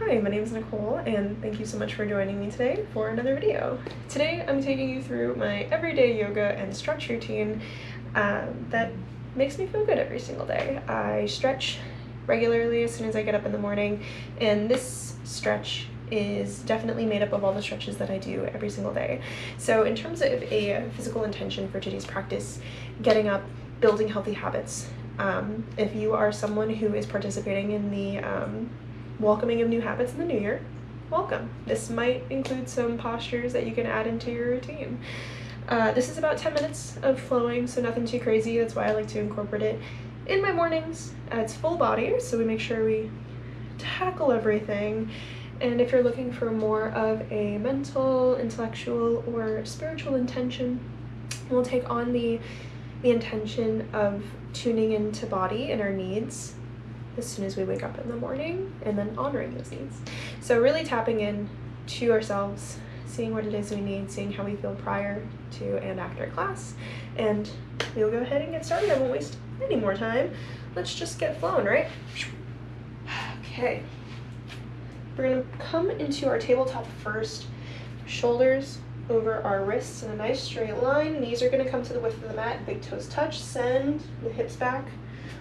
Hi, my name is Nicole, and thank you so much for joining me today for another video. Today I'm taking you through my everyday yoga and stretch routine that makes me feel good every single day. I stretch regularly as soon as I get up in the morning, and this stretch is definitely made up of all the stretches that I do every single day. So in terms of a physical intention for today's practice, getting up, building healthy habits, if you are someone who is participating in the welcoming of new habits in the new year, welcome. This might include some postures that you can add into your routine. This is about 10 minutes of flowing, so nothing too crazy. That's why I like to incorporate it in my mornings. It's full body, so we make sure we tackle everything. And if you're looking for more of a mental, intellectual, or spiritual intention, we'll take on the intention of tuning into body and our needs as soon as we wake up in the morning, and then honoring those needs. So really tapping in to ourselves, seeing what it is we need, seeing how we feel prior to and after class, and we'll go ahead and get started. I won't waste any more time. Let's just get flowing, right? Okay. We're gonna come into our tabletop first, shoulders over our wrists in a nice straight line. Knees are gonna come to the width of the mat, big toes touch, send the hips back.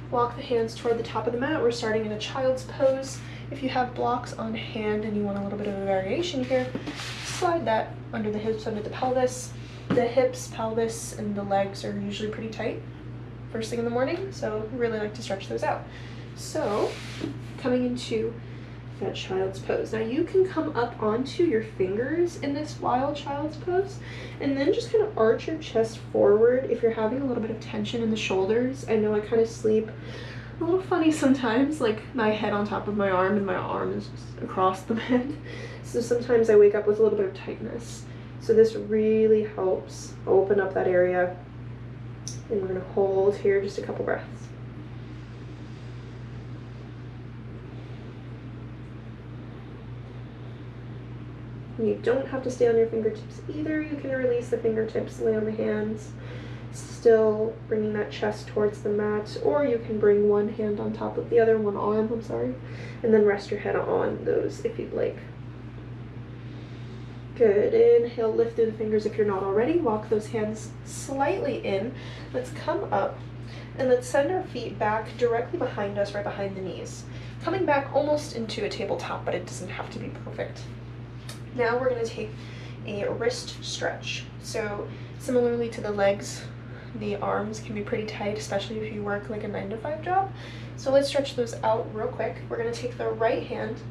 Walk the hands toward the top of the mat. We're starting in a child's pose. If you have blocks on hand and you want a little bit of a variation here, slide that under the hips, under the pelvis. The hips, pelvis, and the legs are usually pretty tight first thing in the morning, so really like to stretch those out. So, coming into that child's pose. Now you can come up onto your fingers in this wild child's pose, and then just kind of arch your chest forward if you're having a little bit of tension in the shoulders. I know I kind of sleep a little funny sometimes, like my head on top of my arm and my arm is just across the bed. So sometimes I wake up with a little bit of tightness. So this really helps open up that area. And we're gonna hold here just a couple breaths. You don't have to stay on your fingertips either. You can release the fingertips, lay on the hands, still bringing that chest towards the mat, or you can bring one hand on top of the other, one arm, I'm sorry, and then rest your head on those if you'd like. Good. Inhale, lift through the fingers if you're not already. Walk those hands slightly in. Let's come up and let's send our feet back directly behind us, right behind the knees. Coming back almost into a tabletop, but it doesn't have to be perfect. Now we're going to take a wrist stretch. So similarly to the legs, the arms can be pretty tight, especially if you work like a 9-to-5 job. So let's stretch those out real quick. We're going to take the right hand,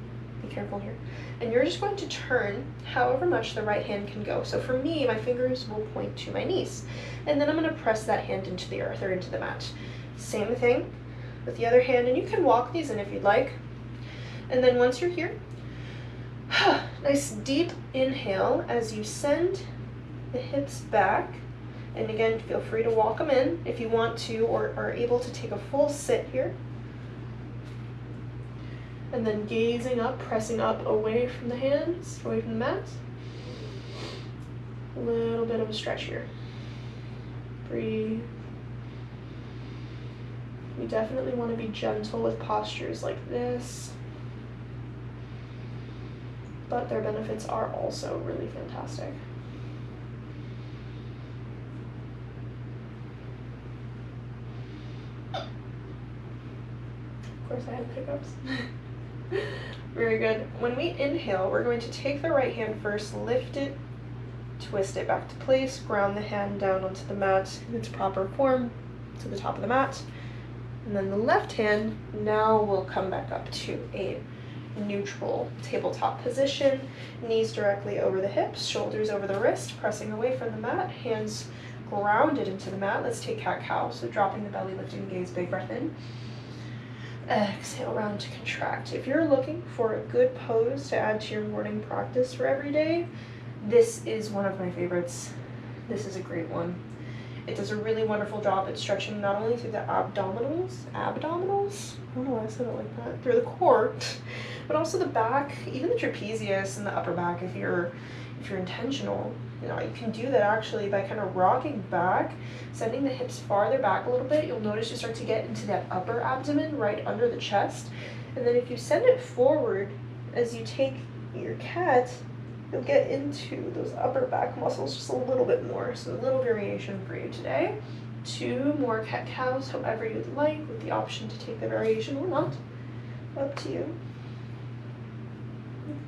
be careful here, and you're just going to turn however much the right hand can go. So for me, my fingers will point to my knees, and then I'm going to press that hand into the earth or into the mat. Same thing with the other hand, and you can walk these in if you'd like. And then once you're here, nice deep inhale as you send the hips back, and again feel free to walk them in if you want to, or are able to take a full sit here, and then gazing up, pressing up away from the hands, away from the mat. A little bit of a stretch here. Breathe. You definitely want to be gentle with postures like this, but their benefits are also really fantastic. Of course I had hiccups. Very good. When we inhale, we're going to take the right hand first, lift it, twist it back to place, ground the hand down onto the mat in its proper form to the top of the mat. And then the left hand now will come back up to a neutral tabletop position, knees directly over the hips, shoulders over the wrist, pressing away from the mat, hands grounded into the mat. Let's take cat-cow, so dropping the belly, lifting gaze, big breath in. Exhale, round to contract. If you're looking for a good pose to add to your morning practice for every day, this is one of my favorites. This is a great one. It does a really wonderful job at stretching not only through the abdominals, I don't know why I said it like that, through the core, but also the back, even the trapezius and the upper back if you're intentional. You know, you can do that actually by kind of rocking back, sending the hips farther back a little bit. You'll notice you start to get into that upper abdomen right under the chest. And then if you send it forward as you take your cat, you'll get into those upper back muscles just a little bit more. So a little variation for you today. 2 more cat-cows, however you'd like, with the option to take the variation or not. Up to you.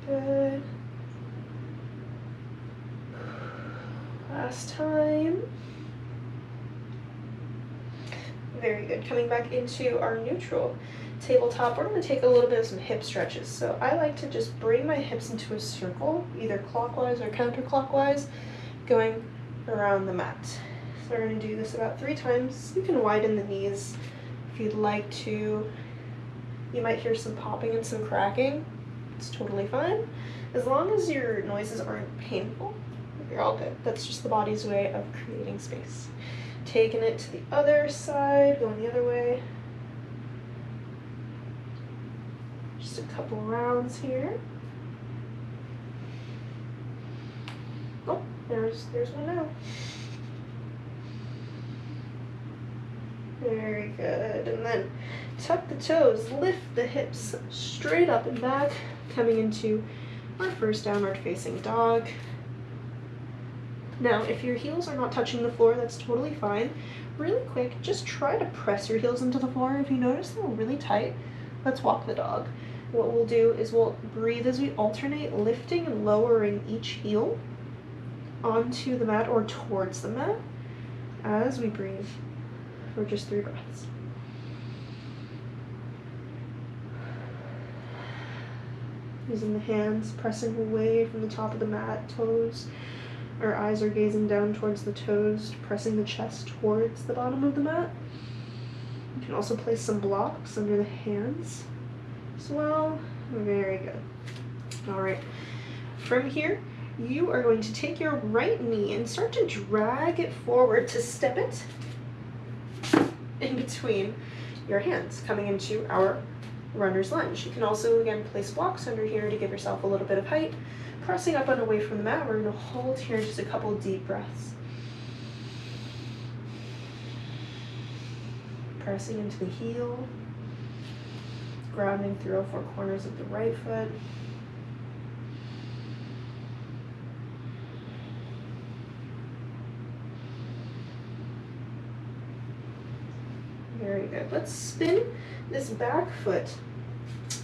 Good. Last time. Very good. Coming back into our neutral tabletop, we're going to take a little bit of some hip stretches. So I like to just bring my hips into a circle, either clockwise or counterclockwise, going around the mat. So we're going to do this about 3 times. You can widen the knees if you'd like to. You might hear some popping and some cracking. It's totally fine. As long as your noises aren't painful, you're all good. That's just the body's way of creating space. Taking it to the other side, going the other way. Just a couple rounds here. Oh, there's one now. Very good. And then tuck the toes, lift the hips straight up and back, coming into our first downward facing dog. Now, if your heels are not touching the floor, that's totally fine. Really quick, just try to press your heels into the floor. If you notice they're really tight, let's walk the dog. What we'll do is we'll breathe as we alternate, lifting and lowering each heel onto the mat or towards the mat as we breathe for just 3 breaths. Using the hands, pressing away from the top of the mat, toes. Our eyes are gazing down towards the toes, pressing the chest towards the bottom of the mat. You can also place some blocks under the hands as well. Very good. All right. From here, you are going to take your right knee and start to drag it forward to step it in between your hands, coming into our runner's lunge. You can also, again, place blocks under here to give yourself a little bit of height. Pressing up and away from the mat, we're going to hold here just a couple deep breaths. Pressing into the heel, grounding through all 4 corners of the right foot. Very good. Let's spin this back foot.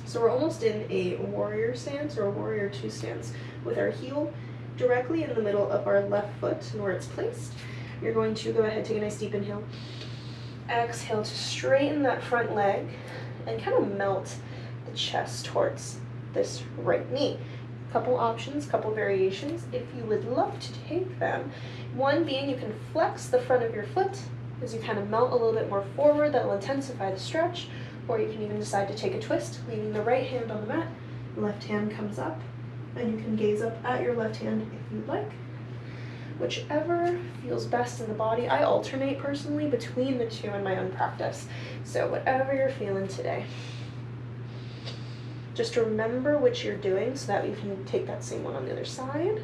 So we're almost in a warrior stance or a warrior 2 stance with our heel directly in the middle of our left foot and where it's placed. You're going to go ahead, take a nice deep inhale. Exhale to straighten that front leg and kind of melt the chest towards this right knee. Couple options, couple variations if you would love to take them. One being you can flex the front of your foot as you kind of melt a little bit more forward. That will intensify the stretch. Or you can even decide to take a twist, leaving the right hand on the mat, left hand comes up, and you can gaze up at your left hand if you'd like. Whichever feels best in the body. I alternate personally between the 2 in my own practice. So whatever you're feeling today. Just remember which you're doing so that you can take that same one on the other side.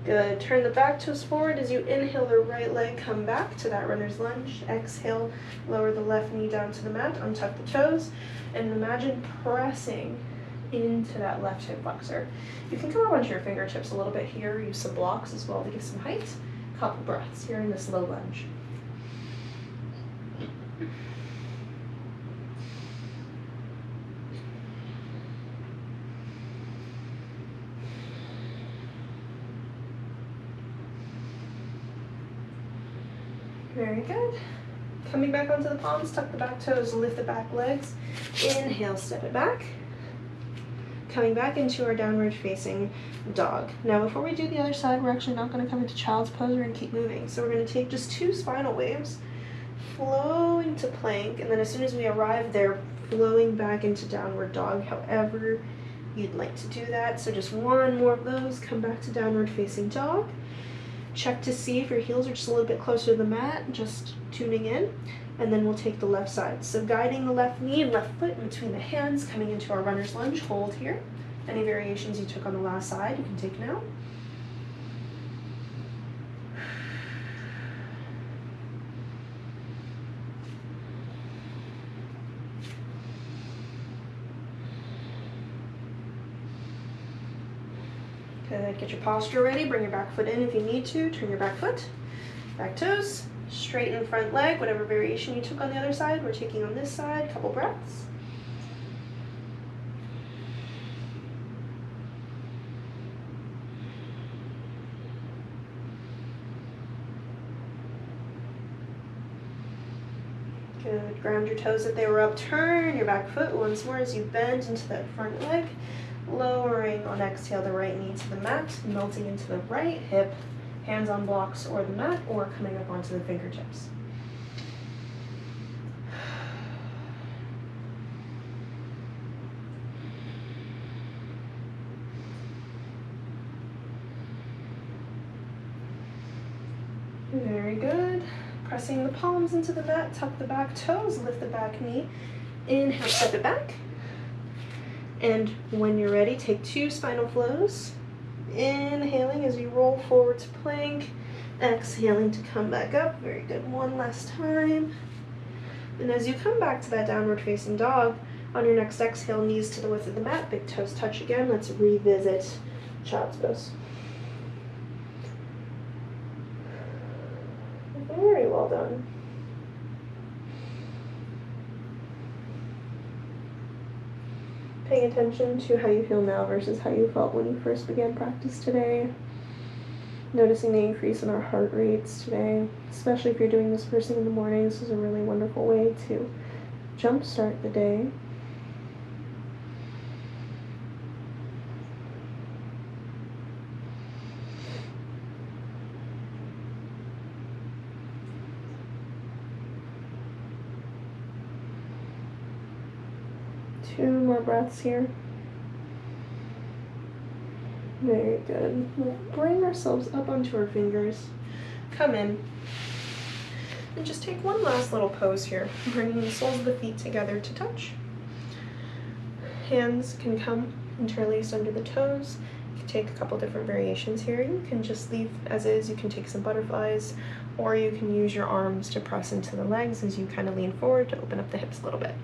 Good. Turn the back toes forward as you inhale the right leg, come back to that runner's lunge. Exhale, lower the left knee down to the mat, untuck the toes, and imagine pressing into that left hip flexor. You can come up onto your fingertips a little bit here, use some blocks as well to give some height. Couple breaths here in this low lunge. Very good. Coming back onto the palms, tuck the back toes, lift the back legs. Inhale, step it back. Coming back into our downward facing dog. Now before we do the other side, we're actually not going to come into child's pose, we're going to keep moving. So we're going to take just 2 spinal waves, flowing to plank, and then as soon as we arrive there, flowing back into downward dog, however you'd like to do that. So just 1 more of those, come back to downward facing dog. Check to see if your heels are just a little bit closer to the mat, just tuning in, and then we'll take the left side. So guiding the left knee and left foot in between the hands, coming into our runner's lunge, hold here. Any variations you took on the last side, you can take now. Good, get your posture ready. Bring your back foot in if you need to. Turn your back foot, back toes, straighten front leg, whatever variation you took on the other side, we're taking on this side. Couple breaths. Good, ground your toes if they were up. Turn your back foot once more as you bend into that front leg. Lowering on exhale the right knee to the mat, melting into the right hip, hands on blocks or the mat, or coming up onto the fingertips. Very good. Pressing the palms into the mat, tuck the back toes, lift the back knee. Inhale, step it back. And when you're ready, take 2 spinal flows. Inhaling as you roll forward to plank. Exhaling to come back up. Very good. One last time. And as you come back to that downward facing dog, on your next exhale, knees to the width of the mat, big toes touch again. Let's revisit child's pose. Very well done. Paying attention to how you feel now versus how you felt when you first began practice today. Noticing the increase in our heart rates today, especially if you're doing this first thing in the morning. This is a really wonderful way to jumpstart the day. Two more breaths here. Very good. We'll bring ourselves up onto our fingers. Come in. And just take one last little pose here. Bringing the soles of the feet together to touch. Hands can come interlaced under the toes. You can take a couple different variations here. You can just leave as is. You can take some butterflies, or you can use your arms to press into the legs as you kind of lean forward to open up the hips a little bit.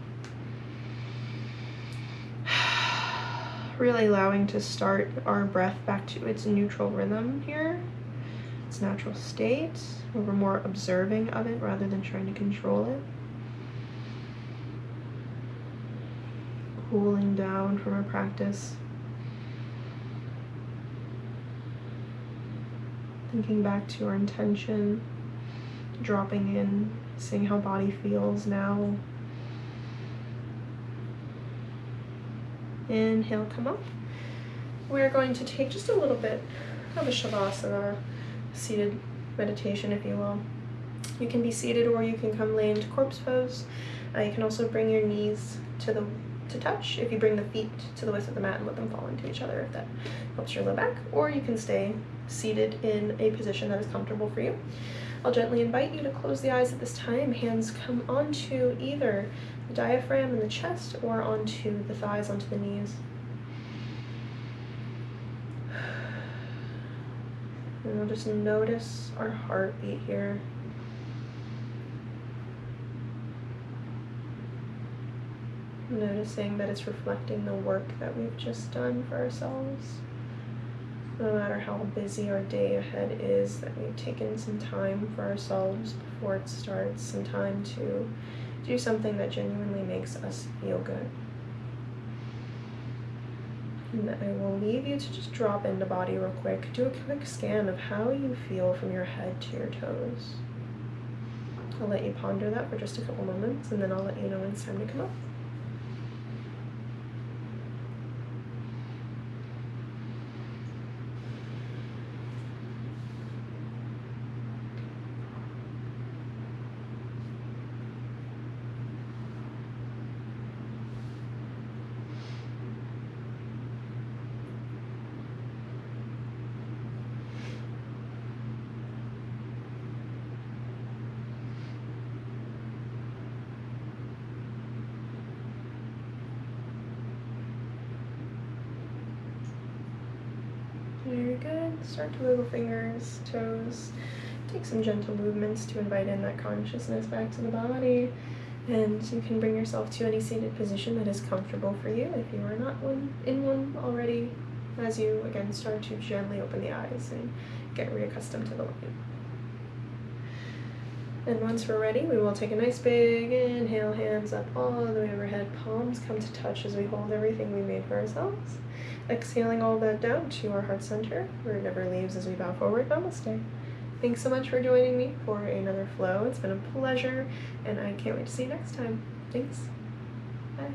Really allowing to start our breath back to its neutral rhythm here, its natural state, where we're more observing of it rather than trying to control it. Cooling down from our practice. Thinking back to our intention, dropping in, seeing how body feels now. Inhale, come up. We're going to take just a little bit of a shavasana, seated meditation, if you will. You can be seated or you can come lay into corpse pose. You can also bring your knees to touch. If you bring the feet to the width of the mat and let them fall into each other, if that helps your low back. Or you can stay seated in a position that is comfortable for you. I'll gently invite you to close the eyes at this time. Hands come onto either the diaphragm and the chest or onto the thighs, onto the knees. And we'll just notice our heartbeat here. Noticing that it's reflecting the work that we've just done for ourselves. No matter how busy our day ahead is, that we've taken some time for ourselves before it starts, some time to do something that genuinely makes us feel good. And I will leave you to just drop into body real quick. Do a quick scan of how you feel from your head to your toes. I'll let you ponder that for just a couple moments, and then I'll let you know when it's time to come up. Very good. Start to wiggle fingers, toes. Take some gentle movements to invite in that consciousness back to the body. And you can bring yourself to any seated position that is comfortable for you. If you are not in one already, as you, again, start to gently open the eyes and get reaccustomed to the light. And once we're ready, we will take a nice big inhale, hands up all the way overhead, palms come to touch as we hold everything we made for ourselves. Exhaling all that down to our heart center, where it never leaves as we bow forward. Namaste. Thanks so much for joining me for another flow. It's been a pleasure, and I can't wait to see you next time. Thanks. Bye.